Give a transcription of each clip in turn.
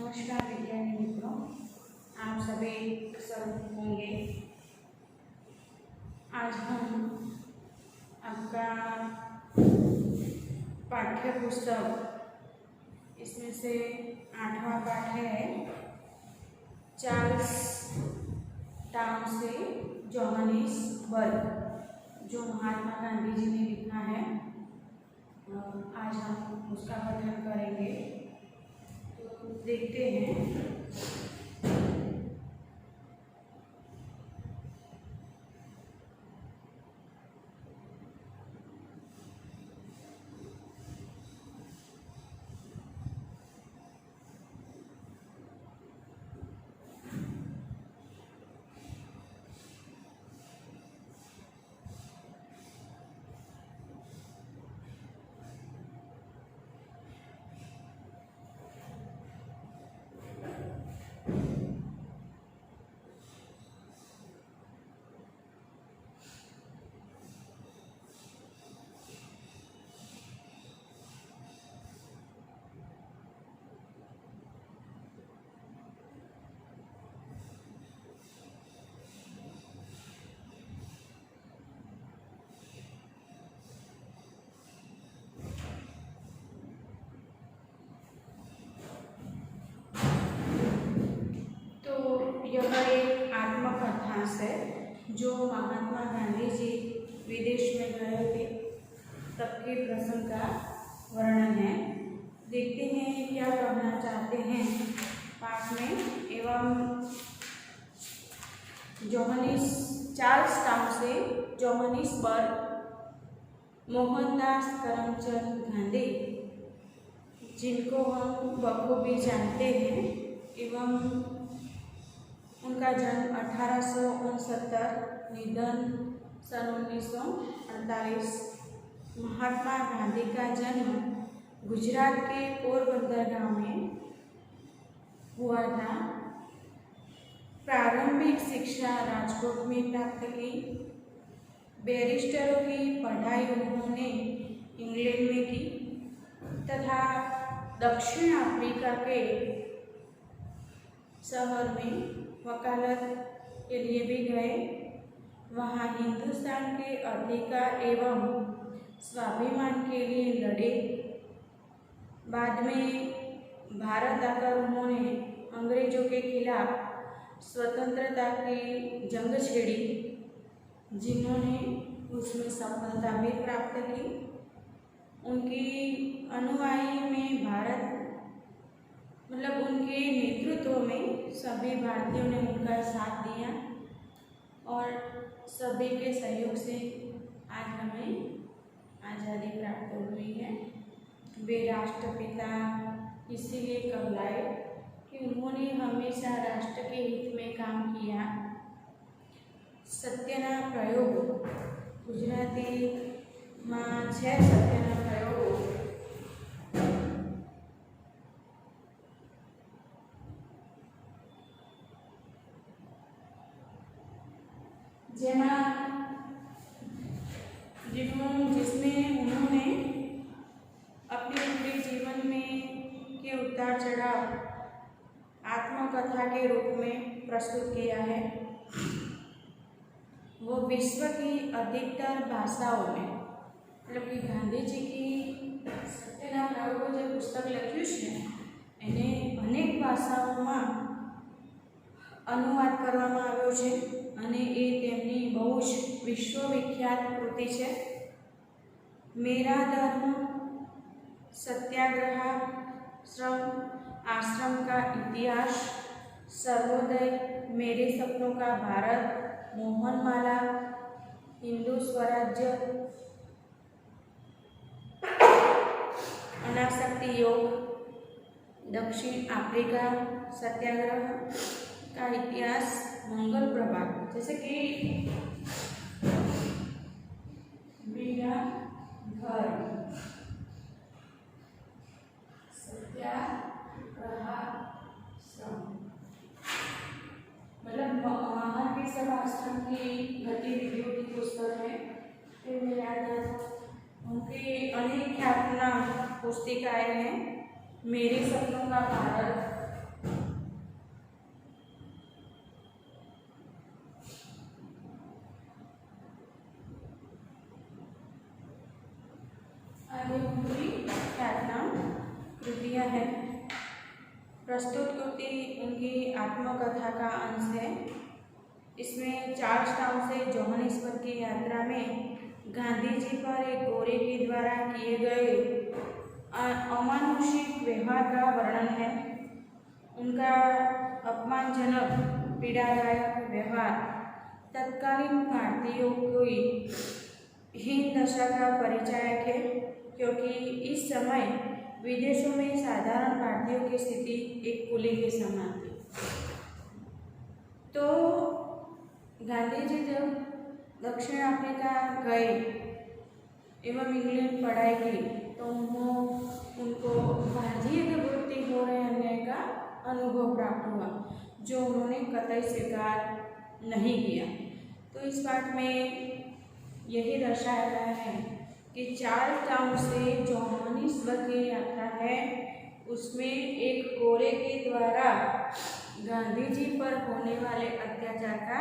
नमस्कार विद्यार्थी मित्रों, आप सभी कुशल होंगे। आज हम आपका पाठ्य पुस्तक इसमें से 8वां पाठ है चार्ल्स टाउन से जोहानिसबर्ग, जो महात्मा गांधी जी ने लिखा है। आज हम उसका पठन करेंगे, तो देखते हैं। यह एक आत्मकथांश है जो महात्मा गांधी जी विदेश में गए थे तब के प्रसंग का वर्णन है। देखते हैं क्या कहना चाहते हैं पाठ में। एवं चार्ल्स टाउन से जोहानिसबर्ग, मोहनदास करमचंद गांधी, जिनको हम बखूबी जानते हैं, एवं उनका जन्म 1869, निधन सन 1948। महात्मा गांधी का जन्म गुजरात के पोरबंदर गांव में हुआ था। प्रारंभिक शिक्षा राजकोट में प्राप्त की। बैरिस्टरों की पढ़ाई उन्होंने इंग्लैंड में की तथा दक्षिण अफ्रीका के शहर में वकालत के लिए भी गए। वहाँ हिंदुस्तान के अधिकार एवं स्वाभिमान के लिए लड़े। बाद में भारत आकर उन्होंने अंग्रेजों के खिलाफ स्वतंत्रता की जंग छेड़ी, जिन्होंने उसमें सफलता भी प्राप्त की। उनकी अनुयायी में उनके नेतृत्व में सभी भारतीयों ने उनका साथ दिया और सभी के सहयोग से आज हमें आज़ादी प्राप्त हुई है। वे राष्ट्रपिता इसीलिए कहलाए कि उन्होंने हमेशा राष्ट्र के हित में काम किया। सत्यना प्रयोग गुजराती में 6 सत्यना प्रयोग जिसमें उन्होंने अपने पूरे जीवन में के उतार चढ़ाव आत्मकथा के रूप में प्रस्तुत किया है। वो विश्व की अधिकतर भाषाओं में कि गांधी जी की सत्यना प्रयोगो जो पुस्तक लख्યું છે એને અનેક ભાષાઓમાં अनुवाद કરવામાં આવ્યો છે અને એ તેમની બહુ જ વિશ્વવિખ્યાત કૃતિ છે। मेरा धर्म, सत्याग्रह, श्रम, आश्रम का इतिहास, सर्वोदय, मेरे सपनों का भारत, मोहनमाला, हिंदू स्वराज्य, अनासक्ति योग, दक्षिण अफ्रीका सत्याग्रह का इतिहास, मंगल प्रभात, जैसे कि मेरा घर, सत्याग्रह, श्रम, महावीर सभा आश्रम की गतिविधियों की पुस्तक है। मुझे याद है उनकी अनेक ख्यातनाम पुस्तिकाएं हैं। मेरे सपनों का भारत, आगे पूरी ख्यातनाम कृतियाँ हैं। प्रस्तुत कृति उनकी आत्मकथा का अंश है। इसमें चार्ल्स टाउन से जोहानिसबर्ग की यात्रा में गांधी जी पर एक गोरे के द्वारा किए गए अमानुषिक व्यवहार का वर्णन है। उनका अपमानजनक पीड़ादायक व्यवहार तत्कालीन भारतीयों की हीन दशा का परिचायक है, क्योंकि इस समय विदेशों में साधारण भारतीयों की स्थिति एक कुली के समान थी। तो गांधी जी जब दक्षिण अफ्रीका गए एवं इंग्लैंड पढ़ाई की तो उनको भारतीय प्रवृत्ति हो रहे अन्याय का अनुभव प्राप्त हुआ, जो उन्होंने कतई स्वीकार नहीं किया। तो इस पाठ में यही दर्शाया गया है कि चार्ल्स टाउन से जोहानिसबर्ग की यात्रा है, उसमें एक गोरे के द्वारा गांधी जी पर होने वाले अत्याचार का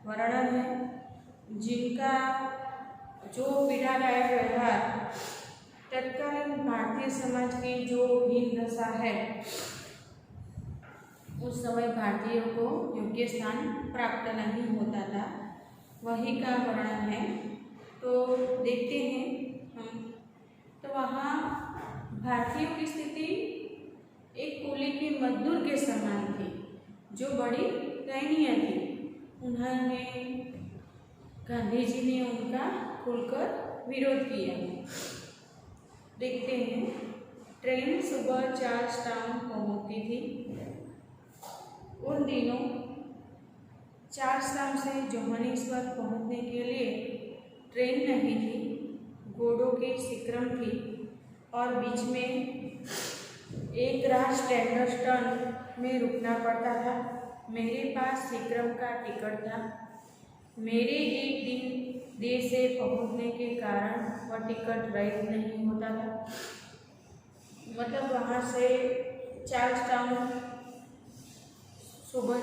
वर्णन है, जिनका जो पीड़ादायक व्यवहार तत्कालीन भारतीय समाज की जो हीन दशा है, उस समय भारतीयों को योग्य स्थान प्राप्त नहीं होता था, वही का वर्णन है। तो देखते हैं हम, तो वहाँ भारतीयों की स्थिति एक कुली के मजदूर के समान थी, जो बड़ी दयनीय थी। उन्होंने गांधी जी ने उनका खुलकर विरोध किया। देखते हैं, ट्रेन सुबह चार्ल्स टाउन पहुँचती थी। उन दिनों चार्ल्स टाउन से जोहानिसबर्ग पहुँचने के लिए ट्रेन नहीं थी, घोड़ों की सिक्रम थी और बीच में एक रात स्टैंडर्स्टन में रुकना पड़ता था। मेरे पास सिक्रम का टिकट था। मेरे एक दिन देर से पहुंचने के कारण वह टिकट रद्द नहीं होता था। मतलब वहाँ से चार्ल्स टाउन सुबह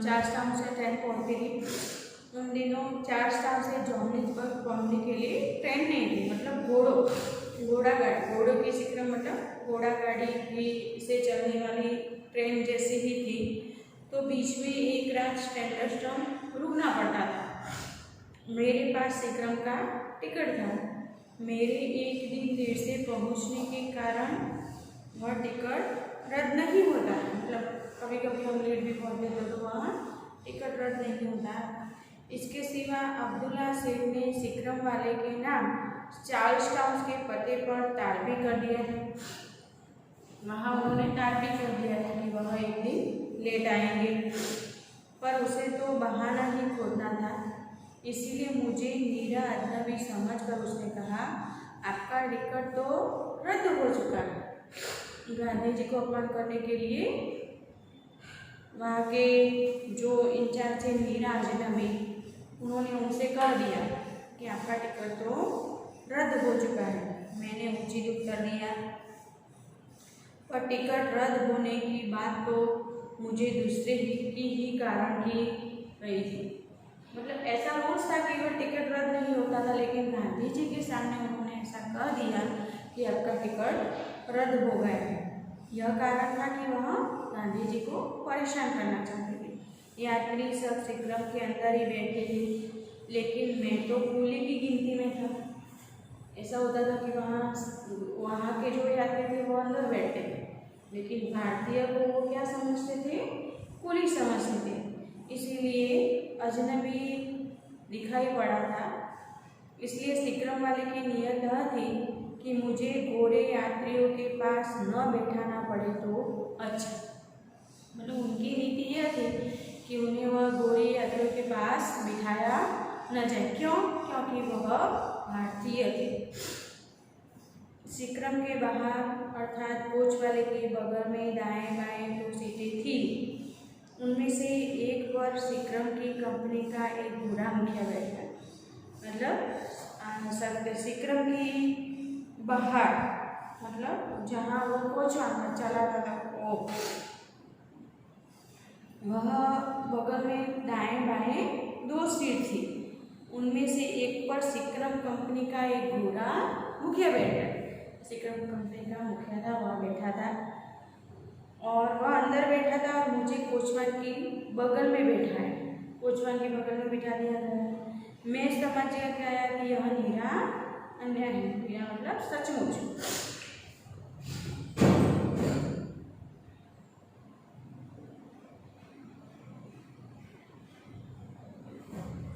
चार्ल्स टाउन से ट्रेन पहुँचती थी। उन दिनों चार्ल्स टाउन से जोहानिसबर्ग पहुँचने के लिए ट्रेन नहीं थी, मतलब घोड़ों की सिक्रम मतलब घोड़ा गाड़ी भी से चलने वाली ट्रेन जैसी ही थी। तो बीच में एक रात स्टैंडर्स्टन रुकना पड़ता था। मेरे पास सिक्रम का टिकट था। मेरे एक दिन देर से पहुंचने के कारण वह टिकट रद्द नहीं होता, मतलब कभी कभी हम लेट भी पहुँचते थे तो वहाँ टिकट रद्द नहीं होता। इसके सिवा अब्दुल्ला सेठ ने सिक्रम वाले के नाम चार्ल्स टाउन के पते पर तार भी कर दिया है। वहाँ उन्होंने तार भी कर दिया है कि वह एक दिन लेट आएंगे, पर उसे तो बहाना ही खोजना था। इसीलिए मुझे नीरा अजनबी समझकर उसने कहा, आपका टिकट तो रद्द हो चुका है। गांधी जी को अपमान करने के लिए वहाँ के जो इंचार्ज थे नीरा अजनबी, उन्होंने उनसे कह दिया कि आपका टिकट तो रद्द हो चुका है। मैंने उचित उत्तर दिया, पर टिकट रद्द होने की बात तो मुझे दूसरे की ही कारण की गई थी। मतलब ऐसा रूल्स था कि वह टिकट रद्द नहीं होता था, लेकिन गांधी जी के सामने उन्होंने ऐसा कह दिया कि आपका टिकट रद्द हो गया है। यह कारण था कि वह गांधी जी को परेशान करना चाहते थे। यात्री सब सिक्रम के अंदर ही बैठे थे, लेकिन मैं तो कुली की गिनती में था। ऐसा होता था कि वहाँ के जो यात्री थे वो अंदर बैठते थे, लेकिन भारतीय को वो क्या समझते थे, कुली समझते थे। इसीलिए अजनबी दिखाई पड़ा था। इसलिए सिक्रम वाले की नियत यह थी कि मुझे गोरे यात्रियों के पास न बैठाना पड़े तो अच्छा। मतलब उनकी नीति यह थी कि उन्हें वह गोरे यात्रियों के पास बिठाया न जाए। क्यों? क्योंकि वह भारतीय थे। सिक्रम के बाहर अर्थात कोच वाले के बगल में दाएं बाएं दो सीटें थी। उनमें से एक पर सिक्रम की कंपनी का एक बूढ़ा मुखिया बैठा, मतलब सिक्रम की बाहर, मतलब जहाँ वो कोच चला था वह बगल में दाएं बाएं दो सीट थी। उनमें से एक पर सिक्रम कंपनी का एक घोड़ा मुखिया बैठ गया। सिक्रम कंपनी का मुखिया था, वह बैठा था और वह अंदर बैठा था और मुझे कोचवान की बगल में बैठा है, कोचवान के बगल में बिठा दिया गया। मैं समझ गया कि यह मेरा अन्याय है, यह मतलब सचमुच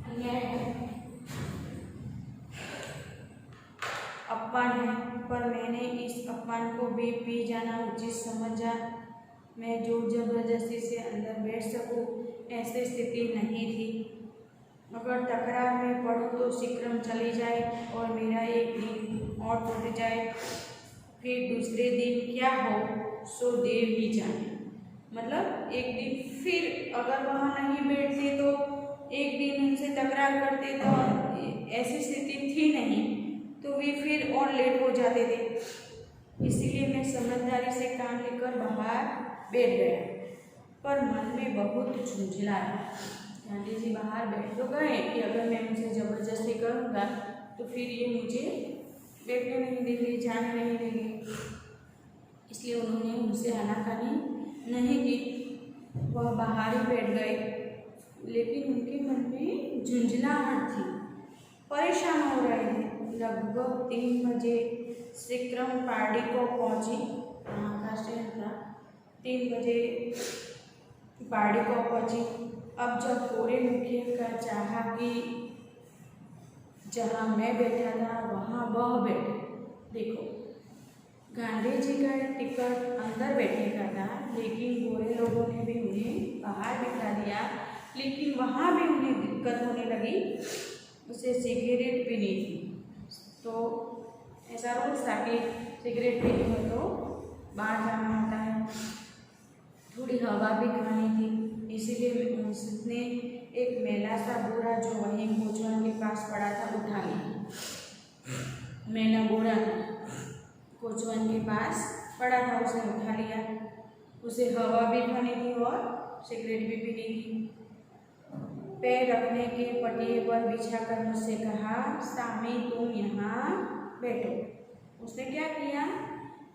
अन्याय है, अपमान है। पर मैंने इस अपमान को भी पी जाना उचित समझा। मैं जोर जबरदस्ती से अंदर बैठ सकूं ऐसी स्थिति नहीं थी। अगर तकरार में पड़ूं तो सिक्रम चली जाए और मेरा एक दिन और टूट जाए, फिर दूसरे दिन क्या हो सो देव ही जाने। मतलब एक दिन फिर अगर वहाँ नहीं बैठते तो एक दिन उनसे तकरार करते तो ऐसी स्थिति थी नहीं, तो वे फिर और लेट हो जाते थे। इसीलिए मैं समझदारी से काम लेकर बाहर बैठ गया, पर मन में बहुत झुंझलाया। गांधी जी बाहर बैठ तो गए कि अगर मैं उनसे ज़बरदस्ती करूँगा तो फिर ये मुझे बैठने नहीं देंगे, जाने नहीं देंगे, इसलिए उन्होंने उनसे आनाकानी नहीं की, वह बाहर ही बैठ गए। लेकिन उनके मन में झुंझलाहट थी, परेशान हो रहे थे। लगभग 3 बजे सिक्रम पार्टी को पहुँची, वहाँ का स्टैंड था। 3 बजे पार्टी को पहुँची। अब जब पूरे मुखिया का चाहा कि जहाँ मैं बैठा था वहाँ वह बैठे। देखो, गांधी जी का टिकट अंदर बैठने का था, लेकिन गोरे लोगों ने भी उन्हें बाहर बिठा दिया। लेकिन वहाँ भी उन्हें दिक्कत होने लगी, उसे सिगरेट पीनी थी। तो ऐसा रोज था कि सिगरेट पीनी हो तो बाहर जाना होता है, थोड़ी हवा भी खानी थी। इसीलिए उसने एक मेला सा बोरा जो वहीं कोचवान के पास पड़ा था उठा लिया। मेला बोरा कोचवान के पास पड़ा था, उसे उठा लिया। उसे हवा भी खानी थी और सिगरेट भी पीनी थी। पैर रखने के पटिए पर बिछाकर मुझसे कहा, सामी तुम यहाँ बैठो। उसने क्या किया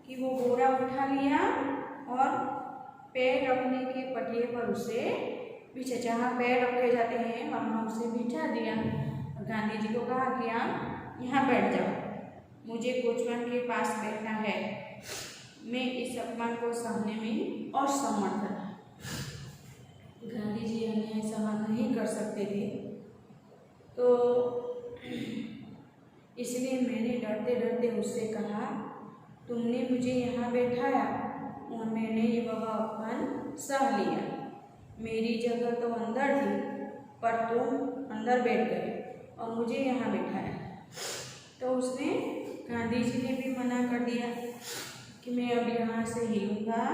कि वो बोरा उठा लिया और पैर रखने के पटिए पर उसे पीछे जहाँ पैर रखे जाते हैं वहाँ उसे बिठा दिया और गांधी जी को कहा कि आप यहाँ बैठ जाओ, मुझे कोचवान के पास बैठना है। मैं इस अपमान को सहने में असमर्थ था। गांधी जी अन्याय सहन नहीं कर सकते थे, तो इसलिए मैंने डरते डरते उससे कहा, तुमने मुझे यहाँ बैठाया और मैंने वह अपमान सह लिया। मेरी जगह तो अंदर थी, पर तुम अंदर बैठ गए और मुझे यहाँ बैठाया। तो उसने, गांधी जी ने भी मना कर दिया कि मैं अब यहाँ से हिलूँगा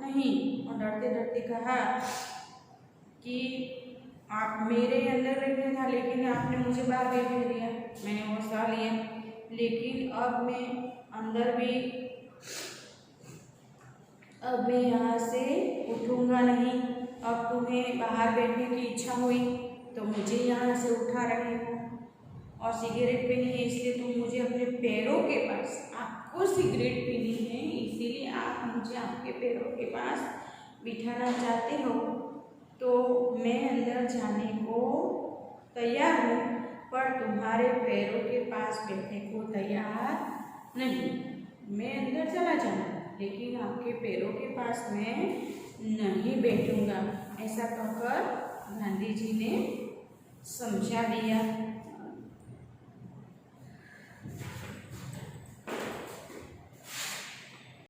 नहीं, और डरते डरते कहा कि आप मेरे अंदर बैठना था लेकिन आपने मुझे बाहर बैठ दिया, मैंने वो सह लिया। लेकिन अब मैं यहाँ से उठूँगा नहीं। अब तुम्हें बाहर बैठने की इच्छा हुई तो मुझे यहाँ से उठा रहे हो, और सिगरेट पीनी है इसलिए तुम मुझे अपने पैरों के पास, आपको सिगरेट पीनी है इसीलिए आप मुझे आपके पैरों के पास बिठाना चाहते हो। तो मैं अंदर जाने को तैयार हूँ, पर तुम्हारे पैरों के पास बैठने को तैयार नहीं। मैं अंदर चला जाऊँ लेकिन आपके पैरों के पास मैं नहीं बैठूँगा। ऐसा कहकर गांधी जी ने समझा दिया।